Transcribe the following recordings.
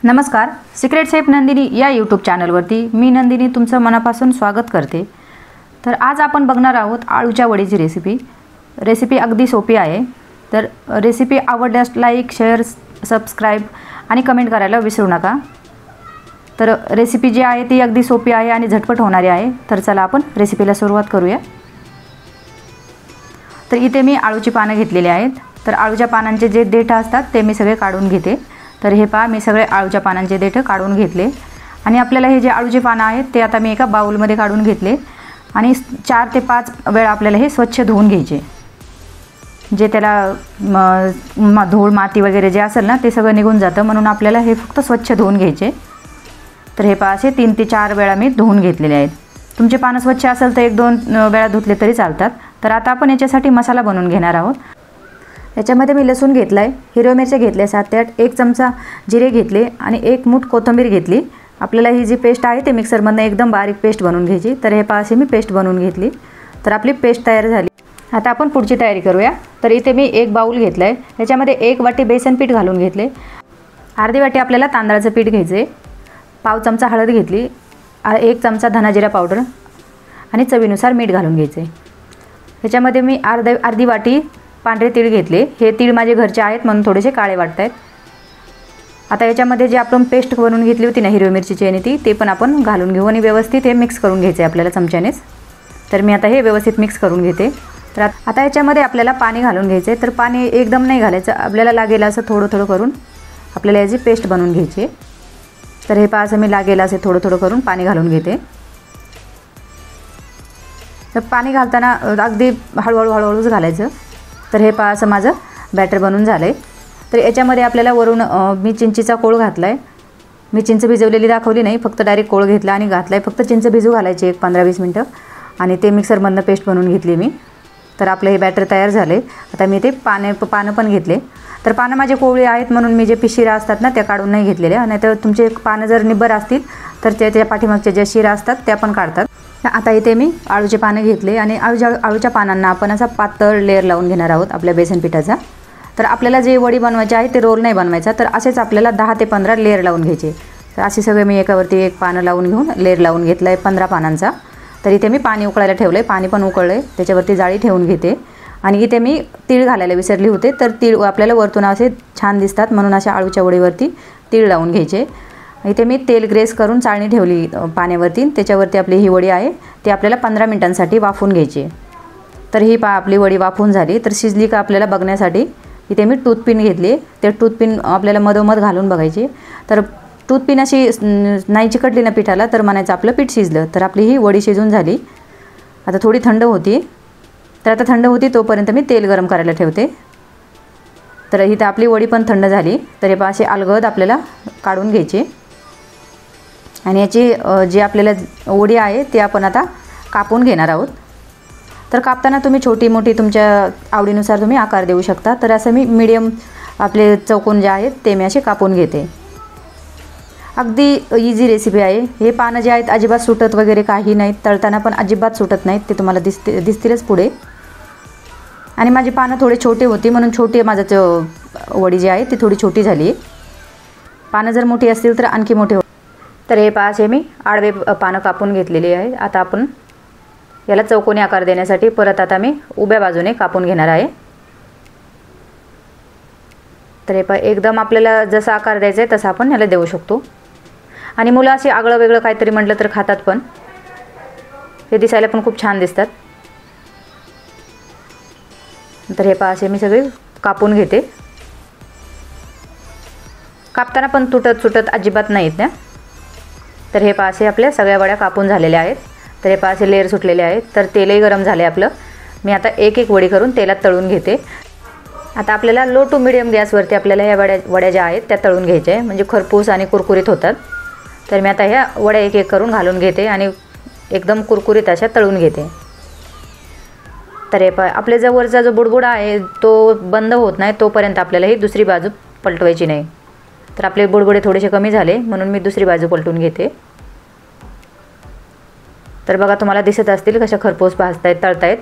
नमस्कार, secret chef Nandini या YouTube चॅनलवरती मी नंदिनी तुमचं मनापासून स्वागत करते। तर आज आपण बघणार आहोत आळूच्या वडीची रेसिपी अगदी सोपी आहे। तर रेसिपी आवडल्यास लाईक, शेअर, सबस्क्राइब आणि कमेंट करायला विसरू नका। तर रेसिपी जी आहे ती अगदी सोपी आहे आणि झटपट होणारी आहे। तर चला आपण रेसिपीला सुरुवात करूया। तर इथे मी आळूची पानं घेतलेली आहेत। तर आळूच्या पानांचे जे देठ असतात ते मी सगळे काढून घेते। तर हे पहा, मी सगळे आळूच्या पानांचे देठ काढून घेतले आणि आपल्याला हे जे आळूचे पानं आहेत ते आता मी एका बाउलमध्ये काढून घेतले आणि 4 ते 5 वेळा आपल्याला हे स्वच्छ धुवून घ्यायचे। जे त्याला धूळ माती वगैरे जे असेल ना ते सगळं निघून जातं, म्हणून आपल्याला हे फक्त स्वच्छ धुवून घ्यायचे। तर हे पहा, असे 3 ते 4 वेळा मी धुवून घेतलेले आहेत। तुमचे पानं स्वच्छ असेल तर 1-2 वेळा धुतले तरी चालतात। तर आता आपण याच्यासाठी मसाला बनवून घेणार आहोत। याच्यामध्ये मी लसूण घेतला आहे, हिरव्या मिरच्या घेतल्या 7 ते 8, 1 चमचा जिरे घेतले आणि 1 मूठ कोथिंबीर घेतली। आपल्याला ही जी पेस्ट आहे ते मिक्सरमधून एकदम बारीक पेस्ट बनवून घ्यायची। तर हे पहा, अशी मी पेस्ट बनवून घेतली। तर आपली पेस्ट तयार झाली। आता आपण पुढची तयारी करूया। तर इथे मी 1 बाउल घेतला आहे, याच्यामध्ये 1 वाटी बेसन पीठ घालून घेतले, अर्धी वाटी आपल्याला तांदळाचं पीठ घ्यायचे, पाव चमचा हळद घेतली, 1 चमचा धना जिरा पावडर आणि चवीनुसार मीठ घालून घ्यायचे। याच्यामध्ये मी अर्धी वाटी पांढरे तीळ घेतले। हे तीळ माझे घरचे आहेत म्हणून थोडेसे काळे वाटत आहेत। आता याच्यामध्ये जे आपण पेस्ट बनवून घेतली होती ना हिरवी मिरचीची आणि ते पण आपण घालून घेऊ आणि व्यवस्थित हे मिक्स करून घ्यायचे आपल्याला चमच्यानेच। तर मी आता हे व्यवस्थित मिक्स करून घेते। तर आता याच्यामध्ये आपल्याला पाणी घालून घ्यायचे। तर पाणी एकदम नाही घालायचं, आपल्याला लागेल असं थोडं थोडं करून आपल्याला याची पेस्ट बनवून घ्यायची। तर हे पहा, असं मी लागेल असे थोडं थोडं करून पाणी घालून घेते। तर पाणी घालताना अगदी हळूहळूच घालायचं। तर हे पहा, असं माझं बॅटर बनवून झालं आहे। तर याच्यामध्ये आपल्याला वरून मी चिंचेचा कोळ घातला आहे। मी चिंच भिजवलेली दाखवली नाही, फक्त डायरेक्ट कोळ घेतला आणि घातला आहे। फक्त चिंच भिजू घालायची 15-20 मिनटं आणि ते मिक्सरमधनं पेस्ट बनवून घेतली मी। तर आपलं हे बॅटर तयार झालं आहे। आता मी ते पानं पण घेतले। तर पानं माझे कोवळी आहेत म्हणून मी जे शिरा असतात ना त्या काढून नाही घेतलेल्या, नाहीतर तुमचे पानं जर निब्बर असतील तर त्याच्या पाठीमागच्या ज्या शिरा असतात त्या पण काढतात। आता इथे मी आळूचे पानं घेतले आणि आळूच्या पानांना आपण असा पातळ लेअर लावून घेणार आहोत आपल्या बेसन पिठाचा। तर आपल्याला जे वडी बनवायची आहे ते रोल नाही बनवायचा, तर असेच आपल्याला 10 ते 15 लेअर लावून घ्यायचे। तर असे सगळे मी एकावरती एक पानं लावून घेऊन लेअर लावून घेतला आहे 15 पानांचा। तर इथे मी पाणी उकळायला ठेवलं आहे, पाणी पण उकळलं आहे, त्याच्यावरती जाळी ठेवून घेते। आणि इथे मी तीळ घालायला विसरली होते, तर तीळ आपल्याला वरतून असे छान दिसतात म्हणून अशा आळूच्या वडीवरती तीळ लावून घ्यायचे। इथे मी तेल ग्रेस करून चाळणी ठेवली पाण्यावरती, त्याच्यावरती आपली ही वडी आहे ती आपल्याला 15 मिनिटांसाठी वाफवून घ्यायची। तर ही आपली वडी वाफवून झाली। तर शिजली का आपल्याला बघण्यासाठी इथे मी टूथपिन घेतली। ते टूथपिन आपल्याला मधोमध घालून बघायची। तर टूथपिन अशी नाही चिकटली ना पिठाला तर म्हणायचं आपलं पीठ शिजलं। तर आपली ही वडी शिजून झाली। आता थोडी थंड होती, तर आता थंड होती तोपर्यंत मी तेल गरम करायला ठेवते। तर इथं आपली वडी पण थंड झाली। तर हे असे अलगद आपल्याला काढून घ्यायचे आणि याची जी आपल्याला वडी आहे ती आपण आता कापून घेणार आहोत। तर कापताना तुम्ही छोटी मोठी तुमच्या आवडीनुसार तुम्ही आकार देऊ शकता। तर असं मी मीडियम आपले चौकोन जे आहेत ते मी असे कापून घेते। अगदी इझी रेसिपी आहे। हे पानं जे आहेत अजिबात सुटत वगैरे काही नाहीत, तळताना पण अजिबात सुटत नाहीत, ते तुम्हाला दिसतीलच पुढे। आणि माझी पानं थोडी छोटी होती म्हणून छोटी माझं वडी जी आहे ती थोडी छोटी झाली। पानं जर मोठी असतील तर आणखी मोठे तर हे पहा, असे मी आडवे पानं कापून घेतलेली आहे। आता आपण याला चौकोनी आकार देण्यासाठी परत आता मी उभ्या बाजूने कापून घेणार आहे। तर हे पहा, एकदम आपल्याला जसा आकार द्यायचा आहे तसा आपण याला देऊ शकतो। आणि मुलं असे आगळं वेगळं काहीतरी म्हटलं तर खातात पण, हे दिसायला पण खूप छान दिसतात। तर हे पहा, असे मी सगळे कापून घेते। कापताना पण सुटत अजिबात नाहीत ना। तर हे पहा, असे आपल्या सगळ्या वड्या कापून झालेल्या आहेत। तर हे पहा, असे लेअर सुटलेले आहेत। तर तेलही गरम झाले आपलं। मी आता एक एक वडी करून तेलात तळून घेते। आता आपल्याला लो टू मिडियम गॅसवरती आपल्याला ह्या वड्या ज्या आहेत त्या तळून घ्यायच्या आहे, म्हणजे खरपूस आणि कुरकुरीत होतात। तर मी आता ह्या वड्या एक एक करून घालून घेते आणि एकदम कुरकुरीत अशा तळून घेते। तर हे पहा, आपल्या जवळचा जो बुडबुडा आहे तो बंद होत नाही तोपर्यंत आपल्याला ही दुसरी बाजू पलटवायची नाही। तर आपले बुडबुडे थोडेसे कमी झाले म्हणून मी दुसरी बाजू पलटून घेते। तर बघा, तुम्हाला दिसत असतील कशा खरपूस भाजतायत, तळतायत।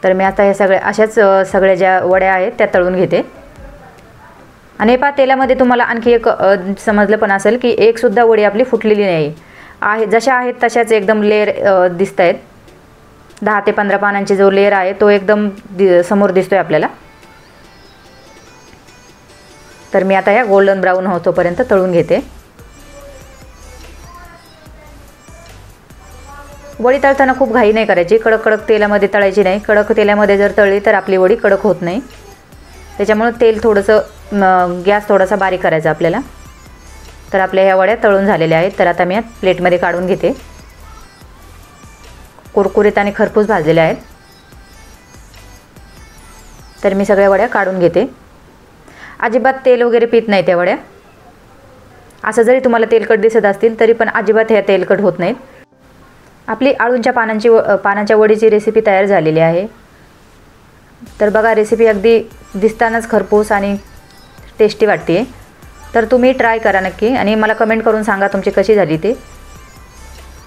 तर मी आता हे अशाच सगळ्या ज्या वड्या आहेत त्या तळून घेते। आणि पहा तेलामध्ये तुम्हाला आणखी एक समजलं पण असेल की एकसुद्धा वडी आपली फुटलेली नाही आहे, जशा आहेत तशाच एकदम लेअर दिसत आहेत. 10 ते 15 पानांची जो लेअर आहे तो एकदम समोर दिसतोय आपल्याला. तर मी आता या गोल्डन ब्राऊन होतोपर्यंत तळून घेते. वडी तळताना खूप घाई नाही करायची, कडक कडक तेलामध्ये तळायची नाही. कडक तेलामध्ये जर तळली तर आपली वडी कडक होत नाही. त्याच्यामुळे तेल थोडंसं गॅस थोडासा बारीक करायचा आपल्याला. तर आपल्या ह्या वड्या तळून झालेल्या आहेत. तर आता मी या प्लेटमध्ये काढून घेते. कुरकुरीत आणि खरपूस भाजलेल्या आहेत. तर मी सगळ्या वड्या काढून घेते. अजिबात तेल वगैरे पित नाही त्या वड्या. असं जरी तुम्हाला तेलकट दिसत असतील तरी पण अजिबात ह्या तेलकट होत नाहीत. आपली आळूंच्या पानांच्या वडीची रेसिपी तयार झालेली आहे. तर बघा, रेसिपी अगदी दिसतानाच खरपूस आणि टेस्टी वाटते. तर तुम्ही ट्राय करा नक्की आणि मला कमेंट करून सांगा तुमची कशी झाली ते.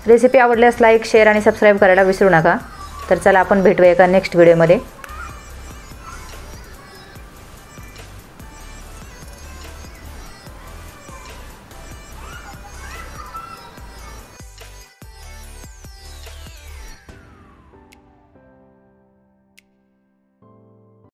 रेसिपी आवडल्यास लाईक, शेअर आणि सबस्क्राईब करायला विसरू नका. तर चला आपण भेटूया एका नेक्स्ट व्हिडिओमध्ये.